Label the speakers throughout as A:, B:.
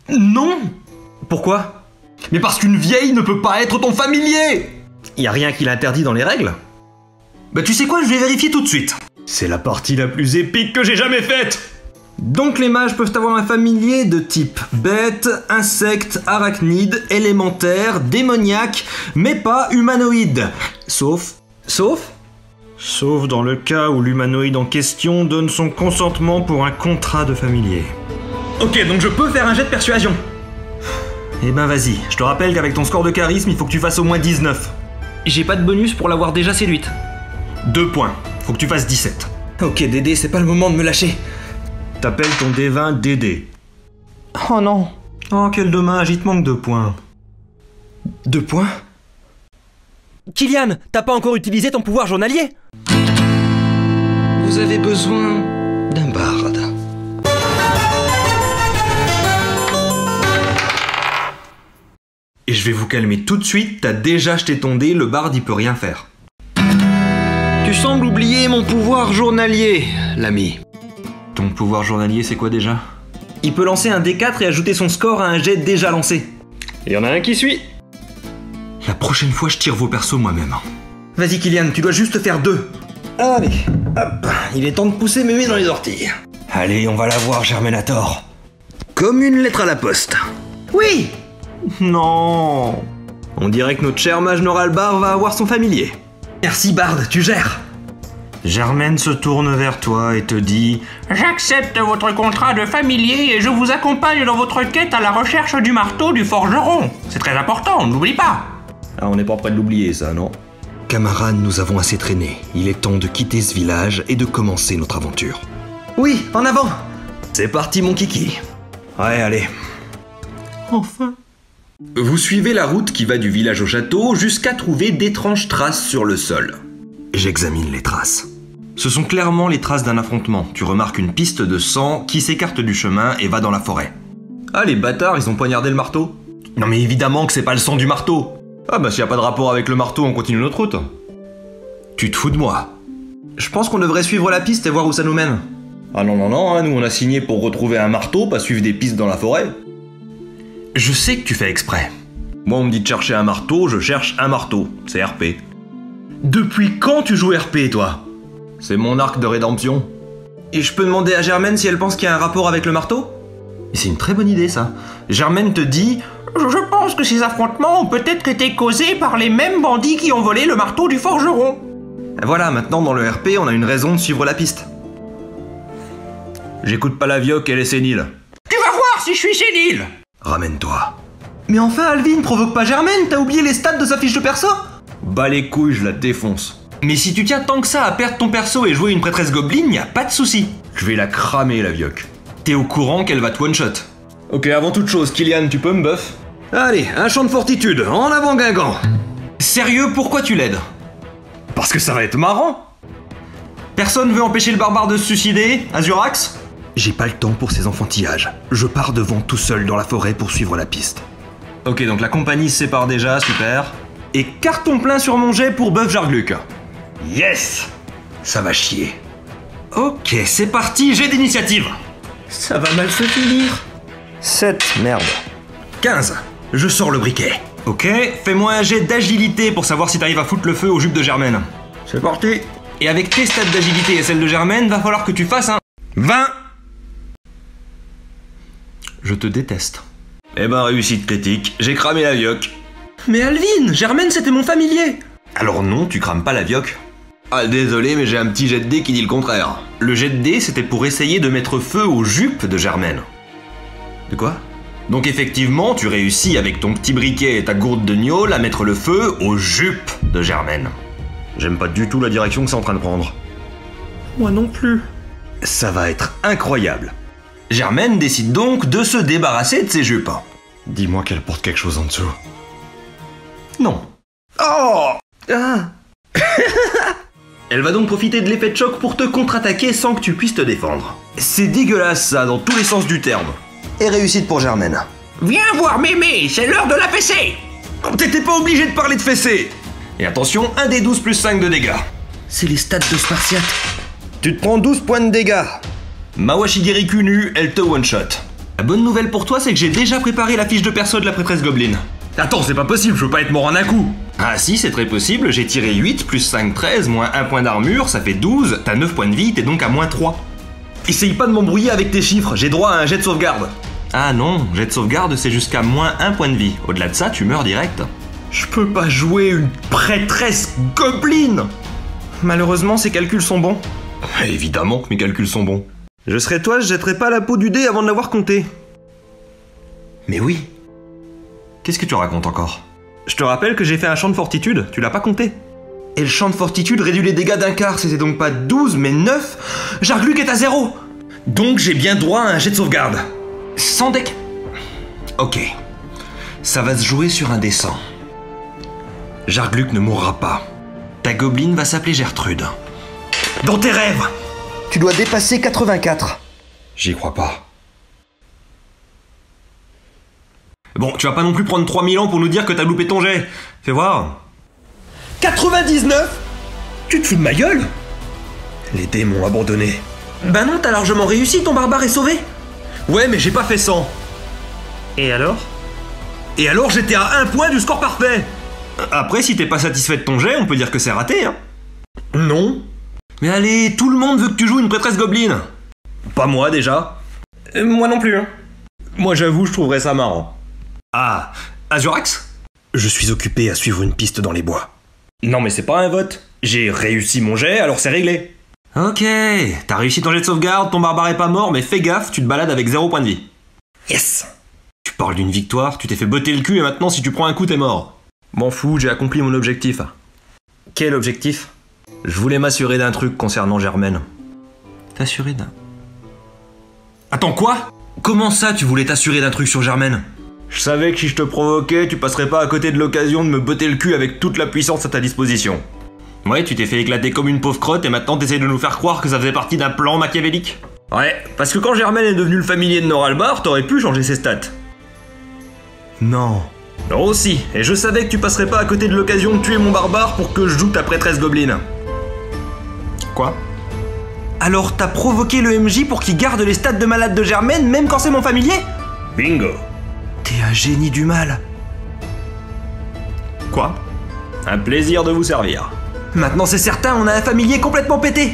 A: Non. Pourquoi? Mais parce qu'une vieille ne peut pas être ton familier. Y a rien qui l'interdit dans les règles? Bah tu sais quoi, je vais vérifier tout de suite. C'est la partie la plus épique que j'ai jamais faite. Donc les mages peuvent avoir un familier de type bête, insecte, arachnide, élémentaire, démoniaque, mais pas humanoïde. Sauf dans le cas où l'humanoïde en question donne son consentement pour un contrat de familier. Ok, donc je peux faire un jet de persuasion. Eh ben vas-y, je te rappelle qu'avec ton score de charisme, il faut que tu fasses au moins 19. J'ai pas de bonus pour l'avoir déjà séduite. 2 points, faut que tu fasses 17. Ok Dédé, c'est pas le moment de me lâcher. T'appelles ton D20 Dédé. Oh non. Oh quel dommage, il te manque 2 points. 2 points?
B: Kylian, t'as pas encore utilisé ton pouvoir journalier?
A: Vous avez besoin d'un barde. Et je vais vous calmer tout de suite, t'as déjà jeté ton dé, le barde il peut rien faire. Tu sembles oublier mon pouvoir journalier, l'ami. Ton pouvoir journalier c'est quoi déjà? Il peut lancer un D4 et ajouter son score à un jet déjà lancé. Il y en a un qui suit. La prochaine fois je tire vos persos moi-même. Vas-y Kylian, tu dois juste faire 2. Allez, hop, il est temps de pousser mémé dans les orties. Allez, on va la voir Germenator. Comme une lettre à la poste. Oui. Non. On dirait que notre cher mage Noralbar va avoir son familier. Merci Bard, tu gères. Germaine se tourne vers toi et te dit «
C: J'accepte votre contrat de familier et je vous accompagne dans votre quête à la recherche du marteau du forgeron. C'est très important, n'oublie pas. »
A: Ah, on n'est pas près de l'oublier ça, non? Camarades, nous avons assez traîné. Il est temps de quitter ce village et de commencer notre aventure. Oui, en avant. C'est parti mon kiki. Ouais, allez. Enfin. Vous suivez la route qui va du village au château jusqu'à trouver d'étranges traces sur le sol. J'examine les traces. Ce sont clairement les traces d'un affrontement. Tu remarques une piste de sang qui s'écarte du chemin et va dans la forêt. Ah, les bâtards, ils ont poignardé le marteau? Non mais évidemment que c'est pas le sang du marteau. Ah bah s'il y a pas de rapport avec le marteau, on continue notre route. Tu te fous de moi? Je pense qu'on devrait suivre la piste et voir où ça nous mène. Ah non, hein, nous on a signé pour retrouver un marteau, pas suivre des pistes dans la forêt. Je sais que tu fais exprès. Moi on me dit de chercher un marteau, je cherche un marteau. C'est RP. Depuis quand tu joues RP toi? C'est mon arc de rédemption. Et je peux demander à Germaine si elle pense qu'il y a un rapport avec le marteau? C'est une très bonne idée ça. Germaine te dit...
C: Je pense que ces affrontements ont peut-être été causés par les mêmes bandits qui ont volé le marteau du forgeron.
A: Voilà, maintenant dans le RP, on a une raison de suivre la piste. J'écoute pas la vioque, elle est sénile.
C: Tu vas voir si je suis sénile.
A: Ramène-toi. Mais enfin, Alvin, provoque pas Germaine, t'as oublié les stats de sa fiche de perso? Bah les couilles, je la défonce. Mais si tu tiens tant que ça à perdre ton perso et jouer une prêtresse gobelin, y a pas de souci. Je vais la cramer, la vioque. T'es au courant qu'elle va te one-shot? Ok, avant toute chose, Kylian, tu peux me buff? Allez, un champ de fortitude, en avant Guingamp. Sérieux, pourquoi tu l'aides? Parce que ça va être marrant. Personne veut empêcher le barbare de se suicider, Azurax? J'ai pas le temps pour ces enfantillages. Je pars devant tout seul dans la forêt pour suivre la piste. Ok, donc la compagnie se sépare déjà, super. Et carton plein sur mon jet pour Buff Jargluc. Yes! Ça va chier. Ok, c'est parti, jet d'initiative. Ça va mal se finir. 7, merde. 15, je sors le briquet. Ok, fais-moi un jet d'agilité pour savoir si t'arrives à foutre le feu aux jupes de Germaine. C'est parti. Et avec tes stats d'agilité et celles de Germaine, va falloir que tu fasses un 20. Je te déteste. Eh ben, réussite critique, j'ai cramé la vioque. Mais Alvin, Germaine c'était mon familier. Alors non, tu crames pas la vioque. Ah désolé, mais j'ai un petit jet de dés qui dit le contraire. Le jet de dés, c'était pour essayer de mettre feu aux jupes de Germaine. De quoi? Donc effectivement, tu réussis avec ton petit briquet et ta gourde de gnôle à mettre le feu aux jupes de Germaine. J'aime pas du tout la direction que c'est en train de prendre. Moi non plus. Ça va être incroyable. Germaine décide donc de se débarrasser de ses jupes. Dis-moi qu'elle porte quelque chose en dessous. Non. Oh ah. Elle va donc profiter de l'effet de choc pour te contre-attaquer sans que tu puisses te défendre. C'est dégueulasse ça, dans tous les sens du terme. Et réussite pour Germaine.
C: Viens voir mémé, c'est l'heure de la fessée.
A: T'étais pas obligé de parler de fessée. Et attention, 1 des 12 plus 5 de dégâts. C'est les stats de Spartiate. Tu te prends 12 points de dégâts. Mawashigiri nu, elle te one-shot. La bonne nouvelle pour toi, c'est que j'ai déjà préparé la fiche de perso de la prêtresse Goblin. Attends, c'est pas possible, je veux pas être mort en un coup. Ah si, c'est très possible, j'ai tiré 8, plus 5, 13, moins 1 point d'armure, ça fait 12, t'as 9 points de vie, t'es donc à moins 3. Essaye pas de m'embrouiller avec tes chiffres, j'ai droit à un jet de sauvegarde. Ah non, jet de sauvegarde c'est jusqu'à moins 1 point de vie. Au-delà de ça, tu meurs direct. Je peux pas jouer une prêtresse Goblin. Malheureusement, ces calculs sont bons. Évidemment que mes calculs sont bons. Je serais toi, je jetterais pas la peau du dé avant de l'avoir compté. Mais oui. Qu'est-ce que tu racontes encore? Je te rappelle que j'ai fait un champ de fortitude, tu l'as pas compté. Et le champ de fortitude réduit les dégâts d'un quart, c'était donc pas 12 mais 9. Jargluc est à 0. Donc j'ai bien droit à un jet de sauvegarde. Sans deck. Ok. Ça va se jouer sur un dé 100. Jargluc ne mourra pas. Ta gobeline va s'appeler Gertrude. Dans tes rêves! Tu dois dépasser 84. J'y crois pas. Bon, tu vas pas non plus prendre 3000 ans pour nous dire que t'as loupé ton jet. Fais voir. 99? Tu te fous de ma gueule? Les dés m'ont abandonné. Bah non, t'as largement réussi, ton barbare est sauvé. Ouais, mais j'ai pas fait 100. Et alors? Et alors, j'étais à 1 point du score parfait. Après, si t'es pas satisfait de ton jet, on peut dire que c'est raté, hein. Non. Mais allez, tout le monde veut que tu joues une prêtresse Goblin. Pas moi, déjà. Moi non plus, hein. Moi, j'avoue, je trouverais ça marrant. Ah, Azurax? Je suis occupé à suivre une piste dans les bois. Non mais c'est pas un vote. J'ai réussi mon jet, alors c'est réglé. Ok, t'as réussi ton jet de sauvegarde, ton barbare est pas mort, mais fais gaffe, tu te balades avec 0 point de vie. Yes. Tu parles d'une victoire, tu t'es fait botter le cul et maintenant si tu prends un coup t'es mort. M'en fous, j'ai accompli mon objectif. Quel objectif? Je voulais m'assurer d'un truc concernant Germaine. T'assurer d'un... Attends, quoi? Comment ça tu voulais t'assurer d'un truc sur Germaine? Je savais que si je te provoquais, tu passerais pas à côté de l'occasion de me botter le cul avec toute la puissance à ta disposition. Ouais, tu t'es fait éclater comme une pauvre crotte et maintenant t'essayes de nous faire croire que ça faisait partie d'un plan machiavélique. Ouais, parce que quand Germaine est devenu le familier de Noralbar, t'aurais pu changer ses stats. Non. Non aussi, et je savais que tu passerais pas à côté de l'occasion de tuer mon barbare pour que je joue ta prêtresse Goblin. Quoi? Alors t'as provoqué le MJ pour qu'il garde les stats de malade de Germaine même quand c'est mon familier? Bingo. T'es un génie du mal. Quoi? Un plaisir de vous servir. Maintenant c'est certain, on a un familier complètement pété.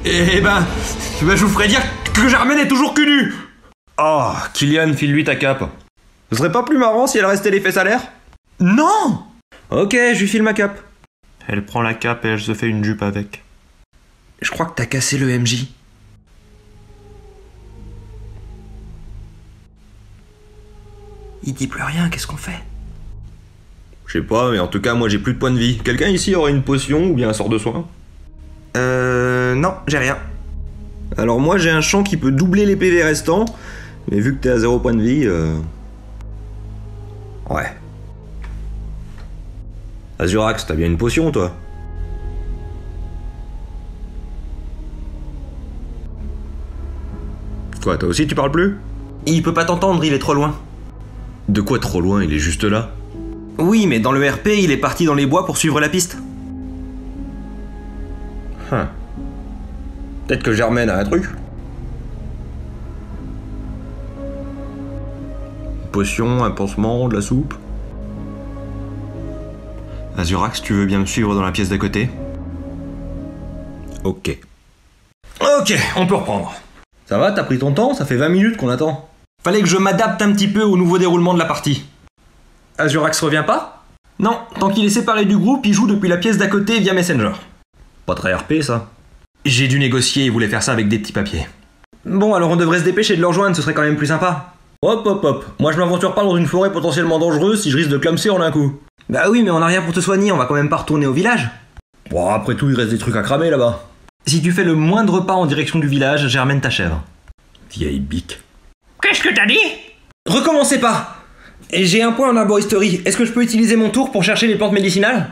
A: Eh ben, je vous ferai dire que Germaine est toujours cul nu. Oh, Kylian, file-lui ta cape. Ce serait pas plus marrant si elle restait les fesses à l'air? Non. Ok, je lui file ma cape. Elle prend la cape et elle se fait une jupe avec. Je crois que t'as cassé le MJ. Il dit plus rien, qu'est-ce qu'on fait? Je sais pas, mais en tout cas, moi j'ai plus de points de vie. Quelqu'un ici aurait une potion ou bien un sort de soin? Non, j'ai rien. Alors moi j'ai un champ qui peut doubler les PV restants, mais vu que t'es à 0 point de vie, ouais. Azurax, t'as bien une potion, toi? Quoi, toi aussi tu parles plus? Il peut pas t'entendre, il est trop loin. De quoi trop loin? Il est juste là. Oui, mais dans le RP, il est parti dans les bois pour suivre la piste. Peut-être que Germaine a un truc. Une potion, un pansement, de la soupe. Azurax, tu veux bien me suivre dans la pièce d'à côté? Ok. Ok, on peut reprendre. Ça va, t'as pris ton temps? Ça fait 20 minutes qu'on attend. Fallait que je m'adapte un petit peu au nouveau déroulement de la partie. Azurax revient pas? Non, tant qu'il est séparé du groupe, il joue depuis la pièce d'à côté via Messenger. Pas très RP, ça. J'ai dû négocier, il voulait faire ça avec des petits papiers. Bon, alors on devrait se dépêcher de le rejoindre, ce serait quand même plus sympa. Hop, hop, hop. Moi je m'aventure pas dans une forêt potentiellement dangereuse si je risque de clamser en un coup. Bah oui, mais on a rien pour te soigner, on va quand même pas retourner au village. Bon, après tout, il reste des trucs à cramer là-bas. Si tu fais le moindre pas en direction du village, Germaine t'achève. Vieille bique.
C: Qu'est-ce que t'as dit?
A: Recommencez pas! Et j'ai un point en arboristerie. Est-ce que je peux utiliser mon tour pour chercher les plantes médicinales?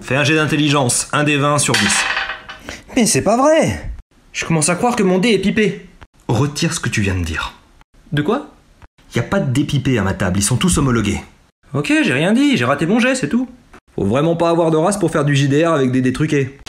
A: Fais un jet d'intelligence, 1 des 20 sur 10. Mais c'est pas vrai! Je commence à croire que mon dé est pipé. Retire ce que tu viens de dire. De quoi? Y a pas de dés pipés à ma table, ils sont tous homologués. Ok, j'ai rien dit, j'ai raté mon jet, c'est tout. Faut vraiment pas avoir de race pour faire du JDR avec des dés truqués.